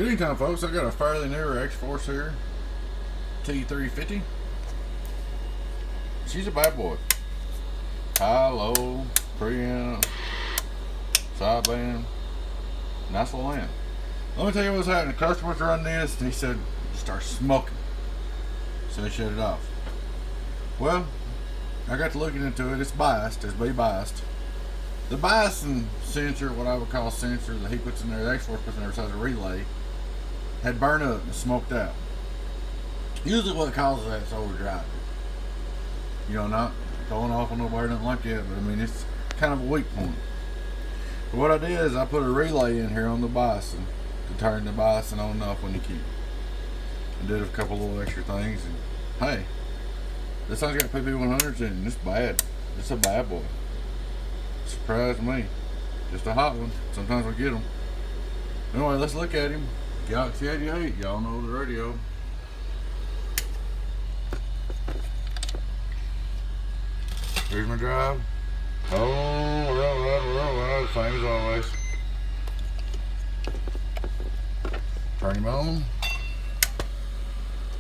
Good evening time, folks. I got a fairly newer X-Force here, T350. She's a bad boy. High, low, preamp, sideband, nice little amp. Let me tell you what's happening. The customer's running this, and he said, start smoking. So they shut it off. Well, I got to looking into it. It's biased. It's biased. The biasing sensor, what I would call sensor that he puts in there, the X-Force puts in there besides a relay, had burned up and smoked out. Usually what causes that is overdriving. You know, not going off on nowhere, nothing like that, but I mean, it's kind of a weak point. But what I did is I put a relay in here on the biasing to turn the biasing on and off when you keep it. I did a couple little extra things, and hey, this thing's got PP100s in it, and it's bad. It's a bad boy. Surprised me. Just a hot one. Sometimes we get them. Anyway, let's look at him. Galaxy 88, y'all know the radio. Here's my drive. Oh, well, same as always. Turn him on.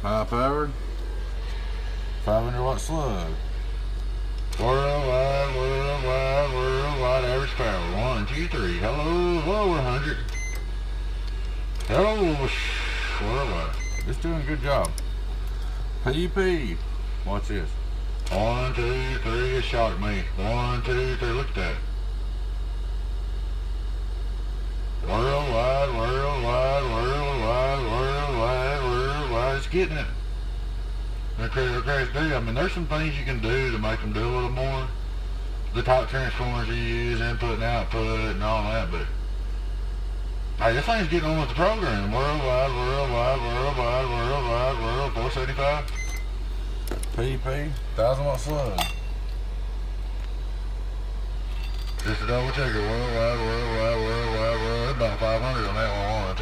High powered. 500 watt slug. Worldwide average power. 1, 2, 3. Hello, we're 100. Hello, worldwide. It's doing a good job. PP. Watch this. 1, 2, 3. It shot at me. 1, 2, 3. Look at that. Worldwide. It's getting it. I mean, there's some things you can do to make them do a little more. The type transformers you use, input and output and all that, but hey, this thing's getting on with the program. Worldwide, 475. PP, 1000 watt slug. Just a double checker. Worldwide. About 500 on that one. 1,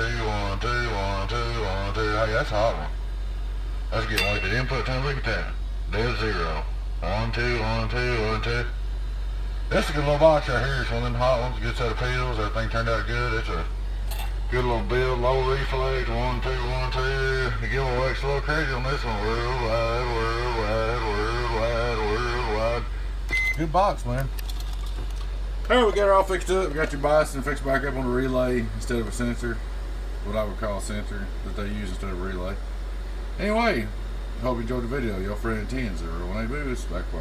2. Hey, that's a hot one. That's getting weighted. Input time, look at that. Dead 0. 1, 2. That's a good little box right here. It's one of them hot ones. Good set of peels. Everything turned out good. It's a good little build. Low reflex. 1, 2. The giveaway a little crazy on this one. Worldwide. Good box, man. Alright, we got it all fixed up. We got your biasing fixed back up on the relay instead of a sensor. What I would call a sensor that they use instead of a relay. Anyway, hope you enjoyed the video. Your friend 10-018 Boost. Back for